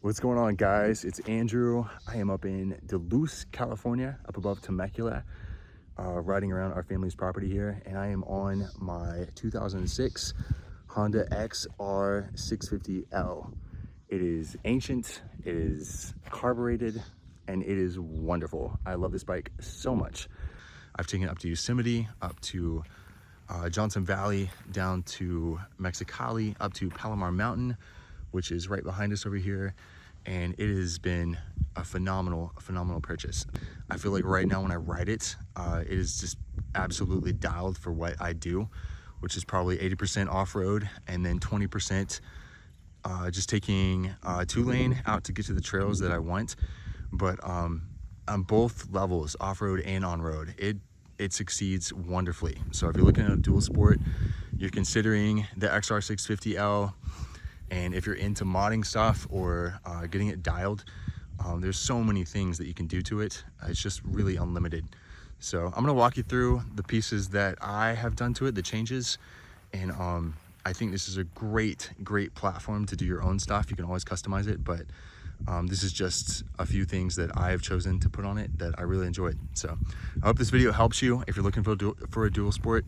What's going on, guys? It's Andrew. I am up in Duluth, California, up above Temecula, riding around our family's property here, and I am on my 2006 Honda XR650L. It is ancient, it is carbureted, and it is wonderful. I love this bike so much. I've taken it up to Yosemite, up to Johnson Valley, down to Mexicali, up to Palomar Mountain, which is right behind us over here, and it has been a phenomenal purchase. I feel like right now when I ride it, it is just absolutely dialed for what I do, which is probably 80% off-road and then 20% just taking 2-lane out to get to the trails that I want. But on both levels, off-road and on-road, it succeeds wonderfully. So if you're looking at a dual sport, you're considering the XR650L, and if you're into modding stuff or getting it dialed, there's so many things that you can do to it. It's just really unlimited. So I'm gonna walk you through the pieces that I have done to it, the changes, and I think this is a great platform to do your own stuff. You can always customize it, but this is just a few things that I have chosen to put on it that I really enjoyed. So I hope this video helps you. If you're looking for a dual sport,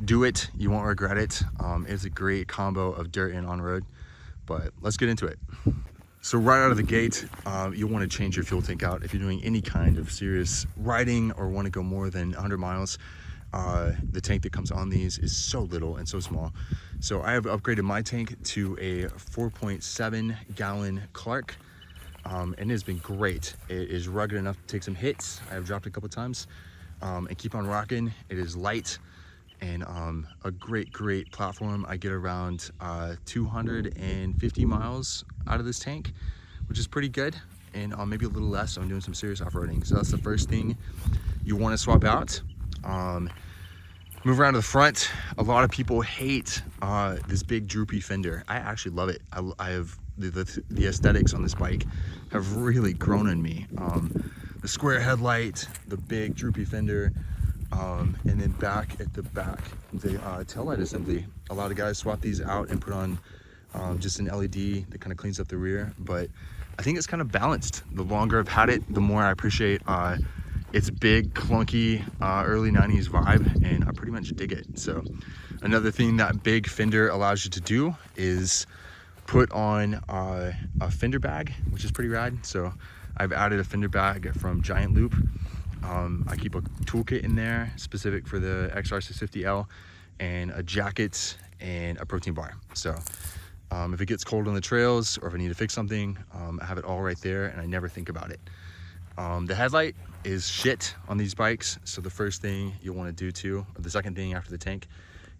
do it. You won't regret it. It's a great combo of dirt and on-road. But let's get into it. So right out of the gate, you'll want to change your fuel tank out if you're doing any kind of serious riding or want to go more than 100 miles. The tank that comes on these is so little and so small. So I have upgraded my tank to a 4.7 gallon Clark, and it has been great. It is rugged enough to take some hits. I have dropped a couple times and keep on rocking. It is light and a great platform. I get around 250 miles out of this tank, which is pretty good, and maybe a little less. So I'm doing some serious off-roading. So that's the first thing you want to swap out. Move around to the front. A lot of people hate this big droopy fender. I actually love it. I have the aesthetics on this bike have really grown on me. The square headlight, the big droopy fender, and then back at the back, the taillight assembly. A lot of guys swap these out and put on just an LED that kind of cleans up the rear, but I think it's kind of balanced. The longer I've had it, the more I appreciate its big, clunky, early 90s vibe, and I pretty much dig it. So another thing that big fender allows you to do is put on a fender bag, which is pretty rad. So I've added a fender bag from Giant Loop. I keep a toolkit in there specific for the XR650L, and a jacket and a protein bar. So if it gets cold on the trails or if I need to fix something, I have it all right there and I never think about it. The headlight is shit on these bikes, so the first thing you'll want to do or the second thing after the tank,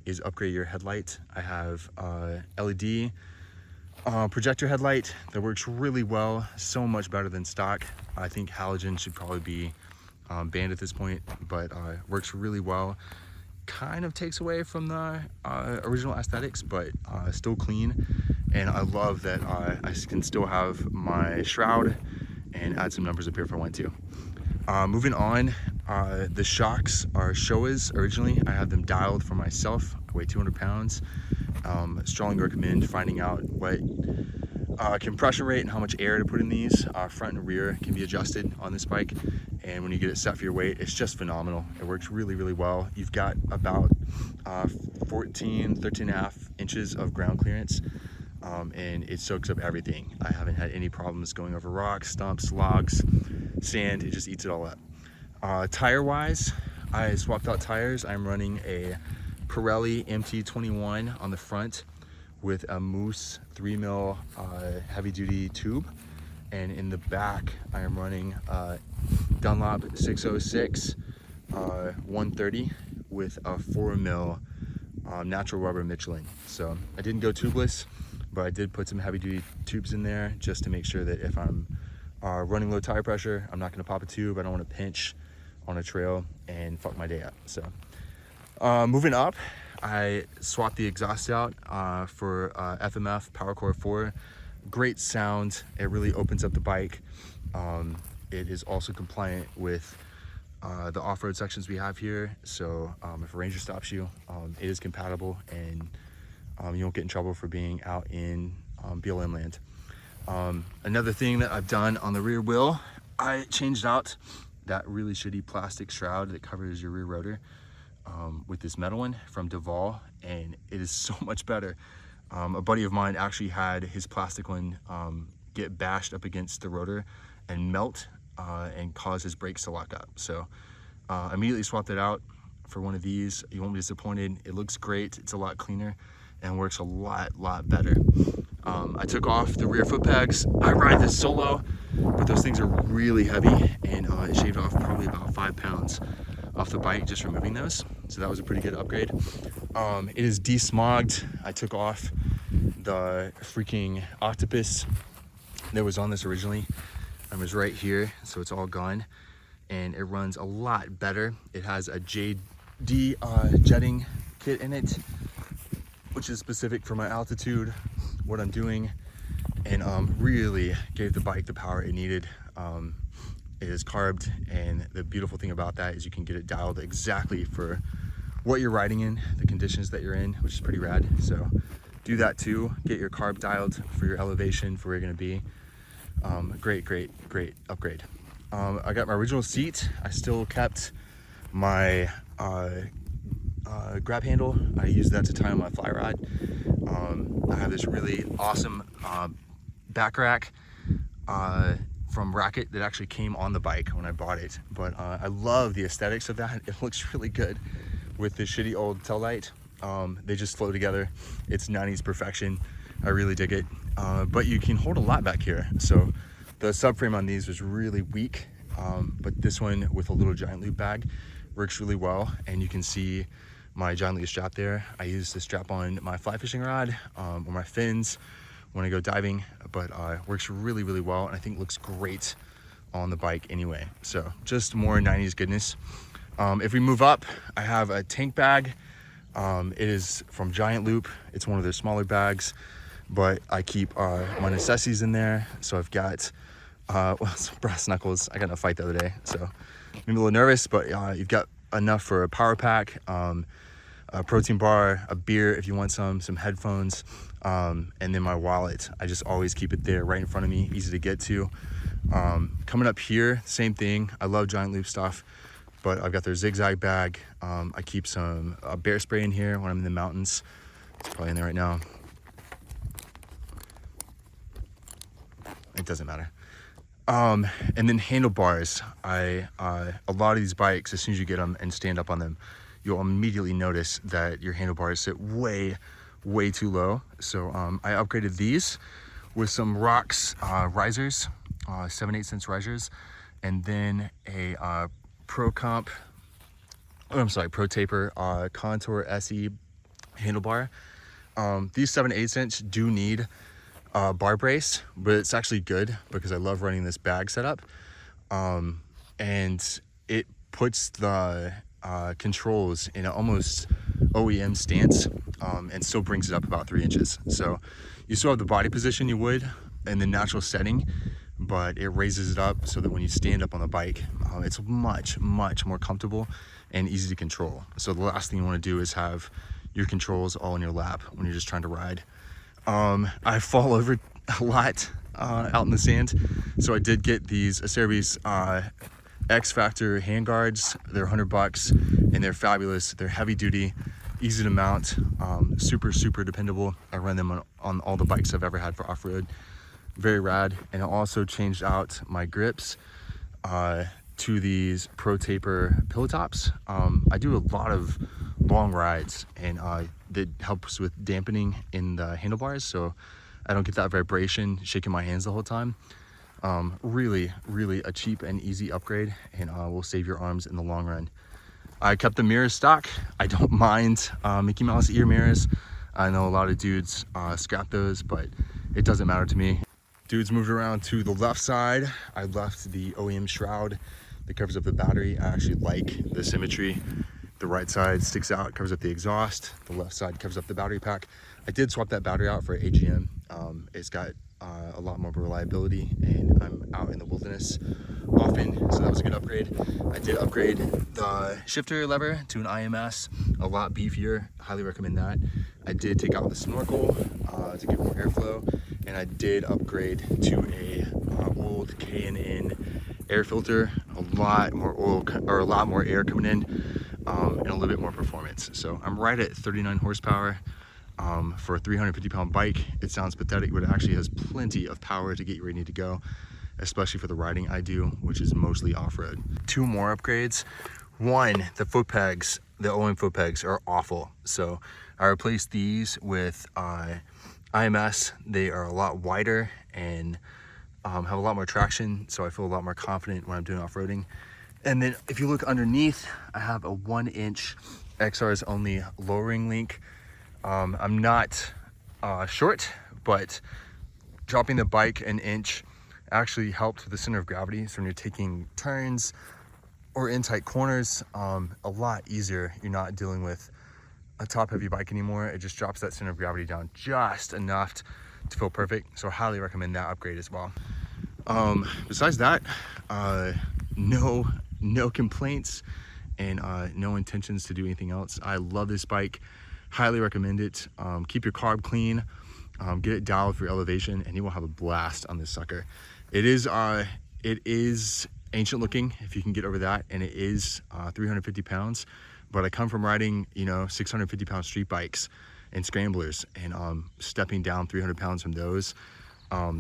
is upgrade your headlight. I have LED projector headlight that works really well, so much better than stock. I think halogen should probably be banned at this point, but works really well. Kind of takes away from the original aesthetics, but still clean. And I love that I can still have my shroud and add some numbers up here if I want to. Moving on, the shocks are Showas originally. I have them dialed for myself. I weigh 200 pounds. Strongly recommend finding out what compression rate and how much air to put in these. Front and rear can be adjusted on this bike, and when you get it set for your weight, it's just phenomenal. It works really well. You've got about 13 and a half inches of ground clearance, and it soaks up everything. I haven't had any problems going over rocks, stumps, logs, sand. It just eats it all up. Tire wise, I swapped out tires. I'm running a Pirelli MT21 on the front with a Moose 3mm heavy duty tube, and in the back I am running Dunlop 606 130 with a 4mm natural rubber Michelin. So I didn't go tubeless, but I did put some heavy duty tubes in there just to make sure that if I'm running low tire pressure, I'm not going to pop a tube. I don't want to pinch on a trail and fuck my day up. So moving up, I swapped the exhaust out for FMF PowerCore 4. Great sound. It really opens up the bike. It is also compliant with the off-road sections we have here. So if a ranger stops you, it is compatible, and you won't get in trouble for being out in BLM land. Another thing that I've done on the rear wheel, I changed out that really shitty plastic shroud that covers your rear rotor with this metal one from Duval, and it is so much better. A buddy of mine actually had his plastic one get bashed up against the rotor and melt and cause his brakes to lock up. So I immediately swapped it out for one of these. You won't be disappointed. It looks great. It's a lot cleaner and works a lot better. I took off the rear foot pegs. I ride this solo, but those things are really heavy, and it shaved off probably about 5 pounds off the bike just removing those. So that was a pretty good upgrade. It is desmogged. I took off the freaking octopus that was on this originally. It was right here, so it's all gone, and it runs a lot better. It has a JD jetting kit in it, which is specific for my altitude, what I'm doing, and really gave the bike the power it needed. It is carbed, and the beautiful thing about that is you can get it dialed exactly for what you're riding in, the conditions that you're in, which is pretty rad. So do that too. Get your carb dialed for your elevation, for where you're gonna be. Great upgrade. I got my original seat. I still kept my grab handle. I used that to tie on my fly rod. I have this really awesome back rack from Racket that actually came on the bike when I bought it, but I love the aesthetics of that. It looks really good with this shitty old tail light. They just flow together. It's 90s perfection. I really dig it, but you can hold a lot back here. So the subframe on these was really weak, but this one with a little giant loop bag works really well, and you can see my giant loop strap there. I use this strap on my fly fishing rod or my fins when I go diving, but works really well, and I think looks great on the bike anyway. So just more 90s goodness. If we move up, I have a tank bag. It is from Giant Loop. It's one of their smaller bags, but I keep my necessities in there. So I've got some brass knuckles. I got in a fight the other day, so I'm a little nervous, but you've got enough for a power pack, a protein bar, a beer if you want some headphones, and then my wallet. I just always keep it there right in front of me, easy to get to. Coming up here, same thing. I love Giant Loop stuff, but I've got their zigzag bag. I keep some bear spray in here when I'm in the mountains. It's probably in there right now. It doesn't matter. And then handlebars. A lot of these bikes, as soon as you get them and stand up on them, you'll immediately notice that your handlebars sit way too low. So I upgraded these with some Rocks risers, 7/8" risers, and then a Pro Taper Contour SE handlebar. These 7/8" do need bar brace, but it's actually good because I love running this bag setup, and it puts the controls in an almost OEM stance, and still brings it up about 3 inches. So you still have the body position you would in the natural setting, but it raises it up so that when you stand up on the bike, it's much more comfortable and easy to control. So the last thing you want to do is have your controls all in your lap when you're just trying to ride. I fall over a lot out in the sand, so I did get these Acerbis X Factor handguards. They're $100 and they're fabulous. They're heavy duty, easy to mount, super dependable. I run them on all the bikes I've ever had for off-road. Very rad. And I also changed out my grips to these Pro Taper pillow tops. I do a lot of long rides, and that helps with dampening in the handlebars, so I don't get that vibration shaking my hands the whole time. Really a cheap and easy upgrade, and will save your arms in the long run. I kept the mirrors stock. I don't mind Mickey Mouse ear mirrors. I know a lot of dudes scrap those, but it doesn't matter to me. Dudes moved around to the left side. I left the OEM shroud that covers up the battery. I actually like the symmetry. The right side sticks out, covers up the exhaust. The left side covers up the battery pack. I did swap that battery out for AGM. It's got a lot more reliability, and I'm out in the wilderness often, so that was a good upgrade. I did upgrade the shifter lever to an IMS, a lot beefier, highly recommend that. I did take out the snorkel to get more airflow, and I did upgrade to a old K&N air filter, a lot more oil, or a lot more air coming in, and a little bit more performance. So I'm right at 39 horsepower. For a 350-pound bike, it sounds pathetic, but it actually has plenty of power to get you where you need to go, especially for the riding I do, which is mostly off-road. Two more upgrades. One, the foot pegs, the OM foot pegs are awful. So I replaced these with IMS. They are a lot wider and have a lot more traction, so I feel a lot more confident when I'm doing off-roading. And then if you look underneath, I have a 1-inch XR's only lowering link. I'm not short, but dropping the bike an inch actually helped with the center of gravity. So when you're taking turns or in tight corners, a lot easier. You're not dealing with a top heavy bike anymore. It just drops that center of gravity down just enough to feel perfect. So I highly recommend that upgrade as well. Besides that, no complaints and no intentions to do anything else. I love this bike, highly recommend it. Keep your carb clean, get it dialed for elevation, and you will have a blast on this sucker. It is ancient looking, if you can get over that, and it is 350 pounds, but I come from riding 650 pound street bikes and scramblers, and stepping down 300 pounds from those,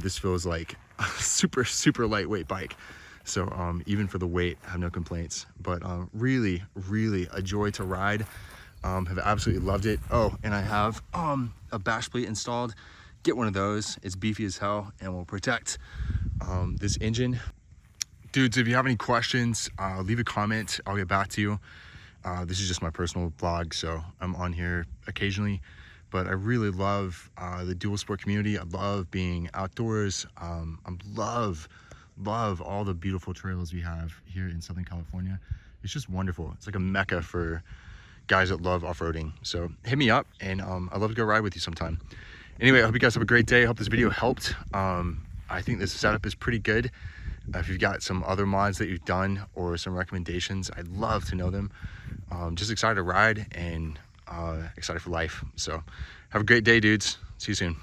this feels like a super lightweight bike. So even for the weight, I have no complaints. But really a joy to ride. Have absolutely loved it. Oh, and I have a bash plate installed. Get one of those. It's beefy as hell and will protect this engine. Dudes, if you have any questions, leave a comment. I'll get back to you. This is just my personal vlog, so I'm on here occasionally. But I really love the dual sport community. I love being outdoors. I love all the beautiful trails we have here in Southern California. It's just wonderful. It's like a mecca for guys that love off-roading. So hit me up, and I'd love to go ride with you sometime. Anyway, I hope you guys have a great day. I hope this video helped. I think this setup is pretty good. If you've got some other mods that you've done or some recommendations, I'd love to know them. Just excited to ride and excited for life. So have a great day, dudes. See you soon.